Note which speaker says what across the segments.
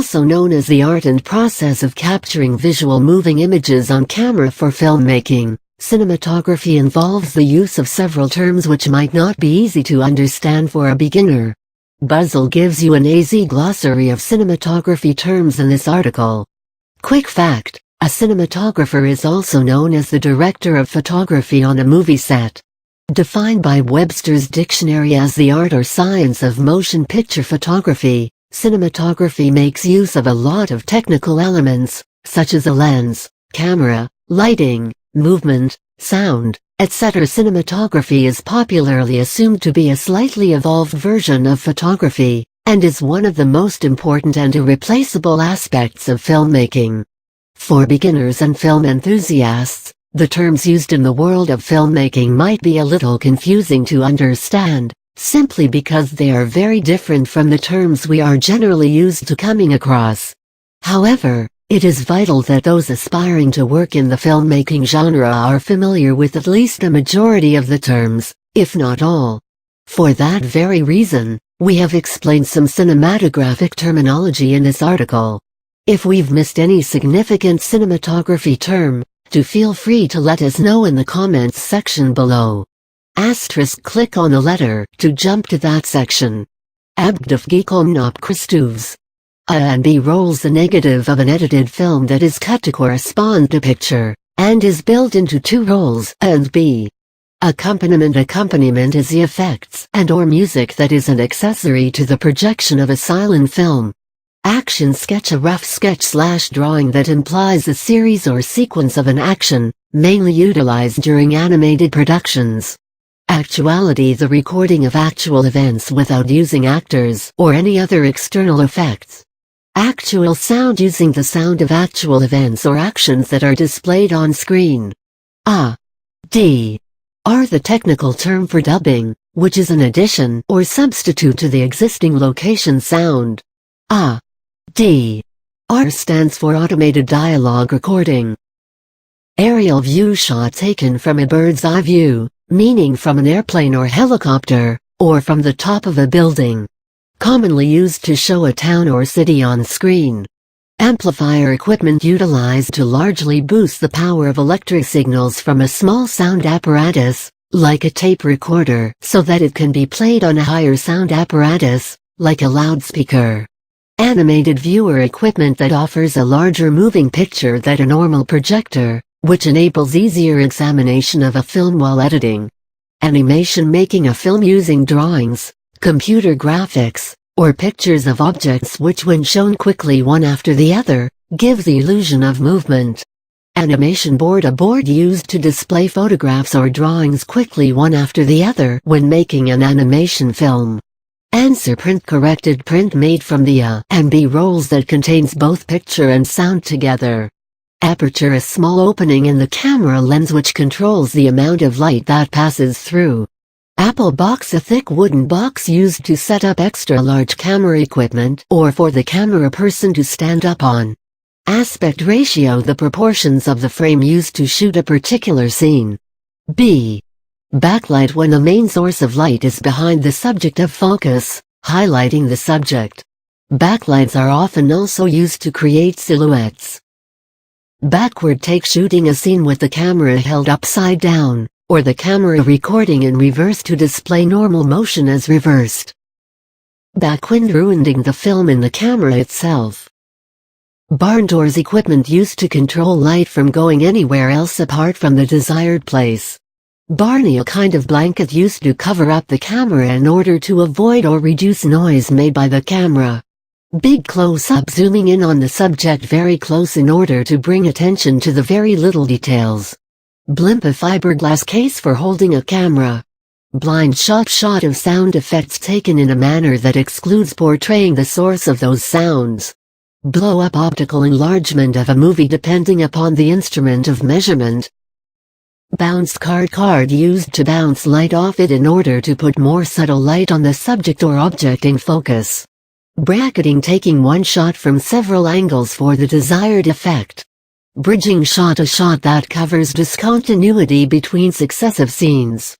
Speaker 1: also known as the art and process of capturing visual moving images on camera for filmmaking. Cinematography involves the use of several terms which might not be easy to understand for a beginner. Buzzle gives you an AZ glossary of cinematography terms in this article. Quick fact: a cinematographer is also known as the director of photography on a movie set. Defined by Webster's Dictionary as the art or science of motion picture photography, cinematography makes use of a lot of technical elements, such as a lens, camera, lighting, movement, sound, etc. Cinematography is popularly assumed to be a slightly evolved version of photography, and is one of the most important and irreplaceable aspects of filmmaking. For beginners and film enthusiasts, the terms used in the world of filmmaking might be a little confusing to understand, simply because they are very different from the terms we are generally used to coming across. However, it is vital that those aspiring to work in the filmmaking genre are familiar with at least a majority of the terms, if not all. For that very reason, we have explained some cinematographic terminology in this article. If we've missed any significant cinematography term, do feel free to let us know in the comments section below. Click on a letter to jump to that section. Abdavgikomnop Christuvs. A and B rolls the negative of an edited film that is cut to correspond to picture, and is built into two rolls, A and B. Accompaniment is the effects and or music that is an accessory to the projection of a silent film. Action sketch, a rough sketch/drawing that implies a series or sequence of an action, mainly utilized during animated productions. Actuality, the recording of actual events without using actors or any other external effects. Actual sound, using the sound of actual events or actions that are displayed on screen. D are the technical term for dubbing, which is an addition or substitute to the existing location sound. D R stands for automated dialogue recording. Aerial view, shot taken from a bird's eye view, meaning from an airplane or helicopter, or from the top of a building. Commonly used to show a town or city on screen. Amplifier, equipment utilized to largely boost the power of electric signals from a small sound apparatus, like a tape recorder, so that it can be played on a higher sound apparatus, like a loudspeaker. Animated viewer, equipment that offers a larger moving picture than a normal projector, which enables easier examination of a film while editing. Animation, making a film using drawings, computer graphics, or pictures of objects which, when shown quickly one after the other, give the illusion of movement. Animation board, a board used to display photographs or drawings quickly one after the other when making an animation film. Answer, print, corrected print made from the A and B rolls that contains both picture and sound together. Aperture, a small opening in the camera lens which controls the amount of light that passes through. Apple box, a thick wooden box used to set up extra large camera equipment or for the camera person to stand up on. Aspect ratio, the proportions of the frame used to shoot a particular scene. B. Backlight, when the main source of light is behind the subject of focus, highlighting the subject. Backlights are often also used to create silhouettes. Backward take, shooting a scene with the camera held upside down, or the camera recording in reverse to display normal motion as reversed. Backwind, ruining the film in the camera itself. Barn doors, equipment used to control light from going anywhere else apart from the desired place. Barney, a kind of blanket used to cover up the camera in order to avoid or reduce noise made by the camera. Big close-up, zooming in on the subject very close in order to bring attention to the very little details. Blimp, a fiberglass case for holding a camera. Blind shot, shot of sound effects taken in a manner that excludes portraying the source of those sounds. Blow up, optical enlargement of a movie depending upon the instrument of measurement. Bounced card, used to bounce light off it in order to put more subtle light on the subject or object in focus. Bracketing, taking one shot from several angles for the desired effect. Bridging shot, a shot that covers discontinuity between successive scenes.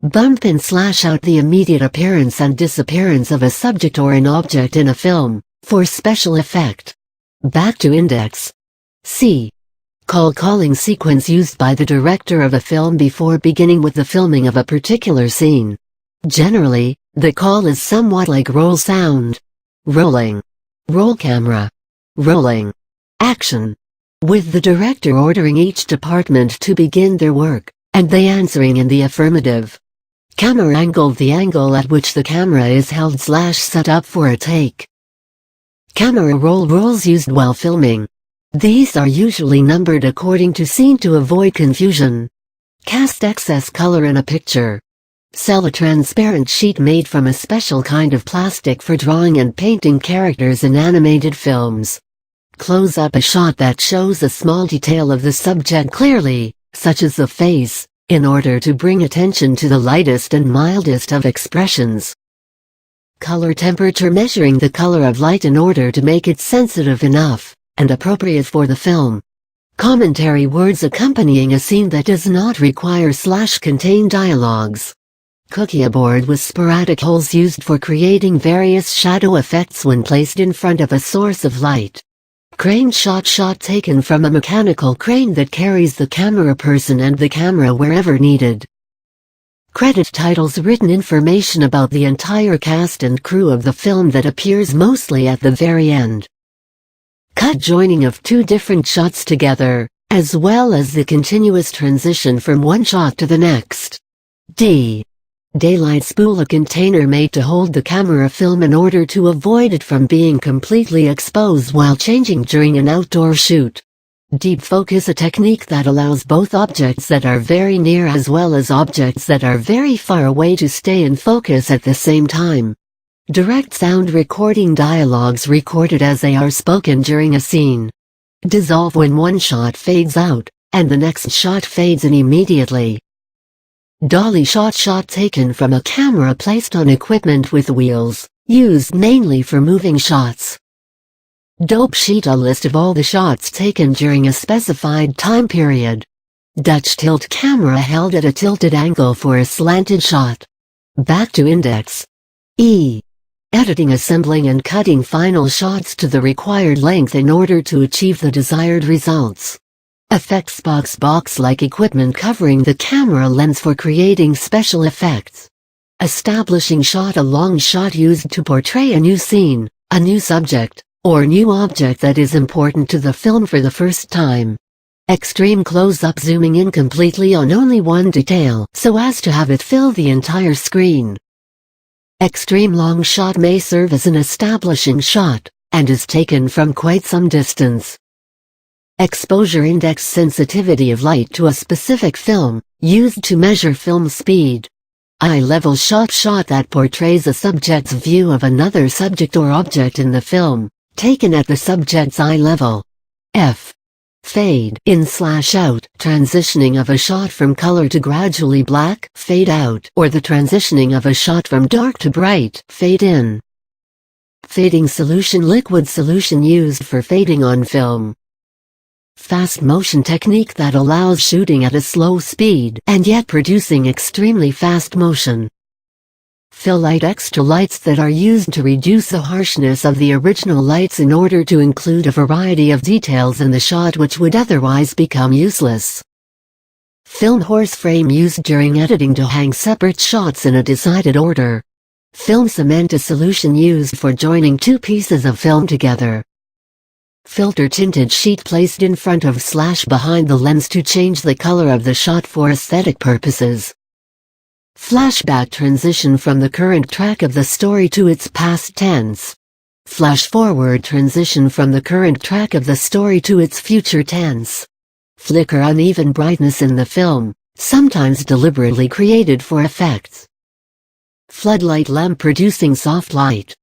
Speaker 1: Bump in / out, the immediate appearance and disappearance of a subject or an object in a film, For special effect. Back to index. C. Calling sequence used by the director of a film before beginning with the filming of a particular scene. Generally, the call is somewhat like roll sound. Rolling. Roll camera. Rolling. Action. With the director ordering each department to begin their work, and they answering in the affirmative. Camera angle, the angle at which the camera is held / set up for a take. Camera rolls used while filming. These are usually numbered according to scene to avoid confusion. Cast excess color in a picture. Sell a transparent sheet made from a special kind of plastic for drawing and painting characters in animated films. Close up, a shot that shows a small detail of the subject clearly, such as the face, in order to bring attention to the lightest and mildest of expressions. Color temperature, measuring the color of light in order to make it sensitive enough and appropriate for the film. Commentary, words accompanying a scene that does not require / contain dialogues. Cookie board with sporadic holes used for creating various shadow effects when placed in front of a source of light. Crane shot taken from a mechanical crane that carries the camera person and the camera wherever needed. Credit titles, written information about the entire cast and crew of the film that appears mostly at the very end. Cut, joining of two different shots together, as well as the continuous transition from one shot to the next. D. Daylight spool, a container made to hold the camera film in order to avoid it from being completely exposed while changing during an outdoor shoot. Deep focus, a technique that allows both objects that are very near as well as objects that are very far away to stay in focus at the same time. Direct sound recording, dialogues recorded as they are spoken during a scene. Dissolve, when one shot fades out, and the next shot fades in immediately. Dolly shot, taken from a camera placed on equipment with wheels, used mainly for moving shots. Dope sheet, a list of all the shots taken during a specified time period. Dutch tilt, camera held at a tilted angle for a slanted shot. Back to index. E. Editing, assembling and cutting final shots to the required length in order to achieve the desired results. Effects box, like equipment covering the camera lens for creating special effects. Establishing shot, a long shot used to portray a new scene, a new subject, or new object that is important to the film for the first time. Extreme close-up, zooming in completely on only one detail so as to have it fill the entire screen. Extreme long shot may serve as an establishing shot, and is taken from quite some distance. Exposure index, sensitivity of light to a specific film, used to measure film speed. Eye-level shot that portrays a subject's view of another subject or object in the film, taken at the subject's eye level. F. Fade in / out, transitioning of a shot from color to gradually black, fade out, or the transitioning of a shot from dark to bright, fade in. Fading solution, liquid solution used for fading on film. Fast motion technique that allows shooting at a slow speed and yet producing extremely fast motion. Fill light, extra lights that are used to reduce the harshness of the original lights in order to include a variety of details in the shot which would otherwise become useless. Film horse frame, used during editing to hang separate shots in a decided order. Film cement, a solution used for joining two pieces of film together. Filter tinted sheet, placed in front of / behind the lens to change the color of the shot for aesthetic purposes. Flashback, transition from the current track of the story to its past tense. Flash forward, transition from the current track of the story to its future tense. Flicker, uneven brightness in the film, sometimes deliberately created for effects. Floodlight lamp, producing soft light.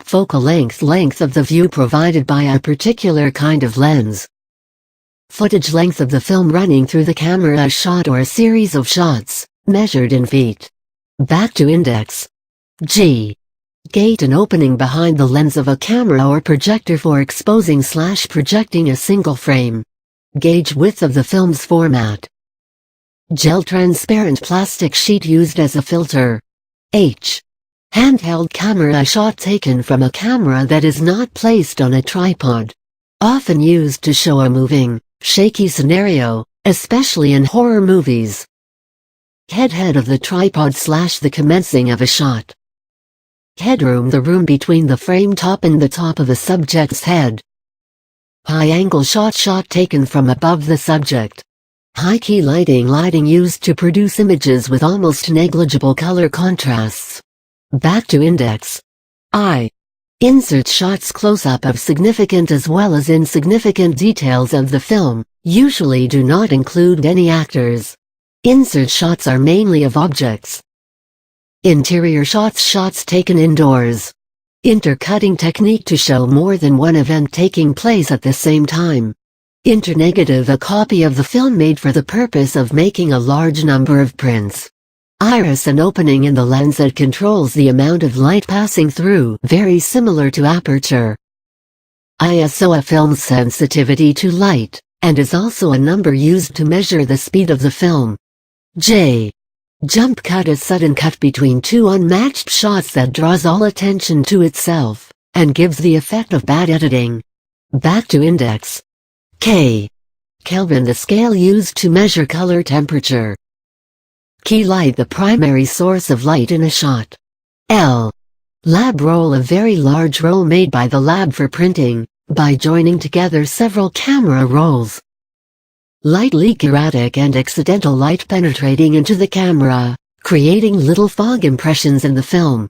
Speaker 1: Focal length of the view provided by a particular kind of lens. Footage, length of the film running through the camera, a shot or a series of shots, measured in feet. Back to index. G. Gate, an opening behind the lens of a camera or projector for exposing / projecting a single frame. Gauge, width of the film's format. Gel, transparent plastic sheet used as a filter. H. Handheld camera, a shot taken from a camera that is not placed on a tripod. Often used to show a moving, shaky scenario, especially in horror movies. Head of the tripod / the commencing of a shot. Headroom, the room between the frame top and the top of the subject's head. High-angle shot taken from above the subject. High-key lighting used to produce images with almost negligible color contrasts. Back to index. I. Insert shots close-up of significant as well as insignificant details of the film, usually do not include any actors. Insert shots are mainly of objects. Interior shots taken indoors. Intercutting technique to show more than one event taking place at the same time. Internegative, a copy of the film made for the purpose of making a large number of prints. Iris, an opening in the lens that controls the amount of light passing through, very similar to aperture. ISO, a film's sensitivity to light, and is also a number used to measure the speed of the film. J. Jump cut, a sudden cut between two unmatched shots that draws all attention to itself, and gives the effect of bad editing. Back to index. K. Kelvin, the scale used to measure color temperature. Key light, the primary source of light in a shot. L. Lab roll, a very large roll made by the lab for printing, by joining together several camera rolls. Light leak, erratic and accidental light penetrating into the camera, creating little fog impressions in the film.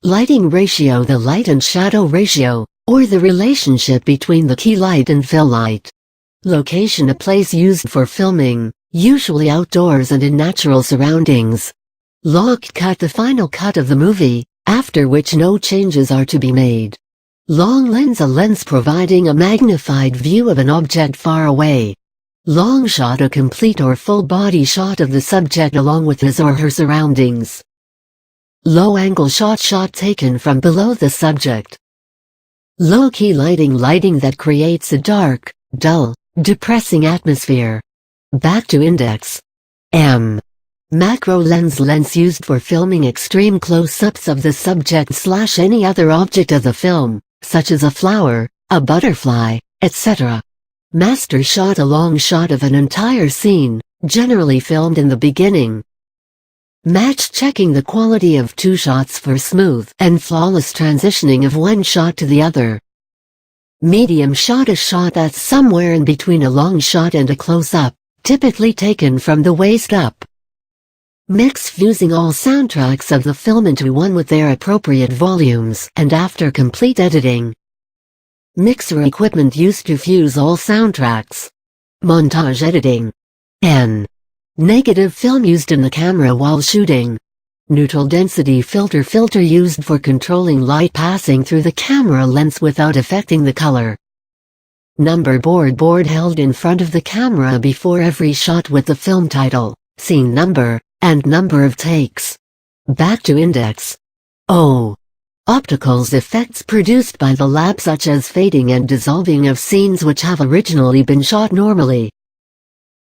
Speaker 1: Lighting ratio, the light and shadow ratio, or the relationship between the key light and fill light. Location, a place used for filming, usually outdoors and in natural surroundings. Log cut, the final cut of the movie, after which no changes are to be made. Long lens, a lens providing a magnified view of an object far away. Long shot, a complete or full body shot of the subject along with his or her surroundings. Low angle shot taken from below the subject. Low key lighting that creates a dark, dull, depressing atmosphere. Back to index. M. Macro lens used for filming extreme close-ups of the subject / any other object of the film, such as a flower, a butterfly, etc. Master shot, a long shot of an entire scene, generally filmed in the beginning. Match checking, the quality of two shots for smooth and flawless transitioning of one shot to the other. Medium shot, a shot that's somewhere in between a long shot and a close-up, typically taken from the waist up. Mix, fusing all soundtracks of the film into one with their appropriate volumes and after complete editing. Mixer, equipment used to fuse all soundtracks. Montage editing. N. Negative, film used in the camera while shooting. Neutral density filter used for controlling light passing through the camera lens without affecting the color. Number board held in front of the camera before every shot with the film title, scene number, and number of takes. Back to index. O. Opticals, effects produced by the lab such as fading and dissolving of scenes which have originally been shot normally.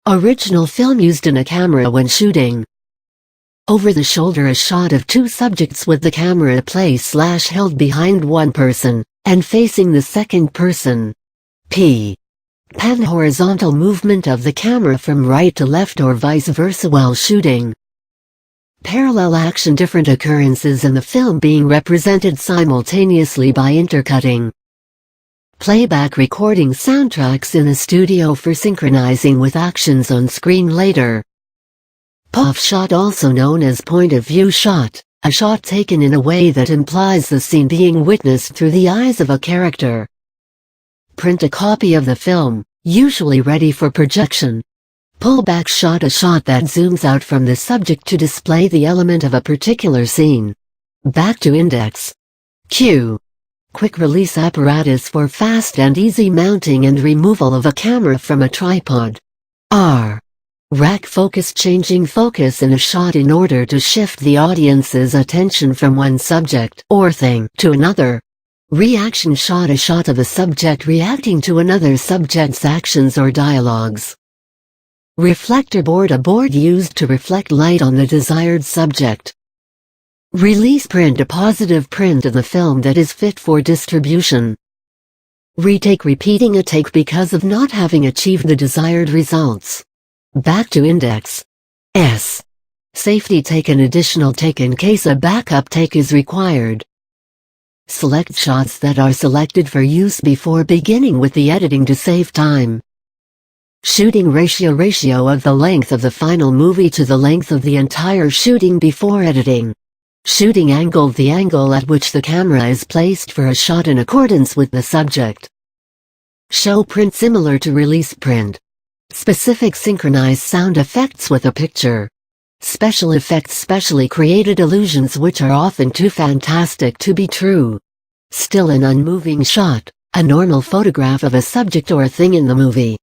Speaker 1: Original film used in a camera when shooting. Over the shoulder, a shot of two subjects with the camera placed / held behind one person, and facing the second person. P. Pan, horizontal movement of the camera from right to left or vice versa while shooting. Parallel action, different occurrences in the film being represented simultaneously by intercutting. Playback, recording soundtracks in a studio for synchronizing with actions on screen later. POV shot, also known as point of view shot, a shot taken in a way that implies the scene being witnessed through the eyes of a character. Print, a copy of the film, usually ready for projection. Pullback shot, a shot that zooms out from the subject to display the element of a particular scene. Back to index. Q. Quick release apparatus for fast and easy mounting and removal of a camera from a tripod. R. Rack focus, changing focus in a shot in order to shift the audience's attention from one subject or thing to another. Reaction shot, a shot of a subject reacting to another subject's actions or dialogues. Reflector board, a board used to reflect light on the desired subject. Release print, a positive print of the film that is fit for distribution. Retake, repeating a take because of not having achieved the desired results. Back to index. S. Safety take, an additional take in case a backup take is required. Select shots that are selected for use before beginning with the editing to save time. Shooting ratio of the length of the final movie to the length of the entire shooting before editing. Shooting angle, the angle at which the camera is placed for a shot in accordance with the subject. Show print, similar to release print. Specific synchronized sound effects with a picture. Special effects, specially created illusions which are often too fantastic to be true. Still an unmoving shot, a normal photograph of a subject or thing in the movie.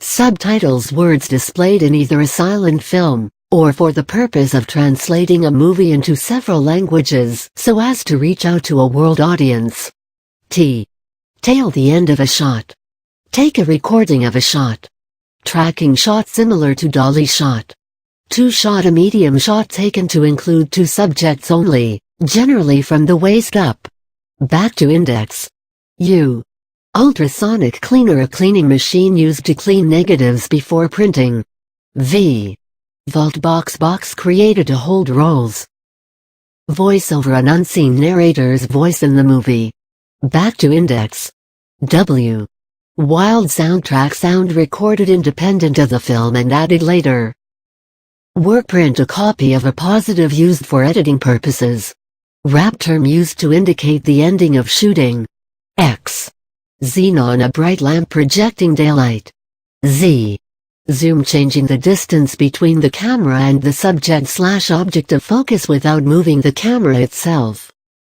Speaker 1: Subtitles, words displayed in either a silent film, or for the purpose of translating a movie into several languages so as to reach out to a world audience. Tail, the end of a shot. Take a recording of a shot. Tracking shot, similar to Dolly Shot. Two shot, a medium shot taken to include two subjects only, generally from the waist up. Back to index. U. Ultrasonic cleaner, a cleaning machine used to clean negatives before printing. V. Vault, box created to hold rolls. Voiceover, an unseen narrator's voice in the movie. Back to index. W. Wild soundtrack, sound recorded independent of the film and added later. Work print, a copy of a positive used for editing purposes. Wrap, term used to indicate the ending of shooting. X. Xenon, a bright lamp projecting daylight. Z. Zoom, changing the distance between the camera and the subject/object of focus without moving the camera itself.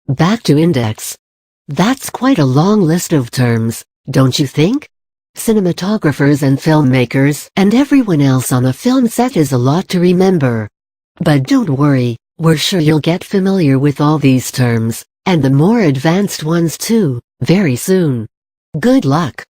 Speaker 1: Back to index. That's quite a long list of terms, don't you think? Cinematographers and filmmakers and everyone else on a film set is a lot to remember. But don't worry, we're sure you'll get familiar with all these terms, and the more advanced ones too, very soon. Good luck!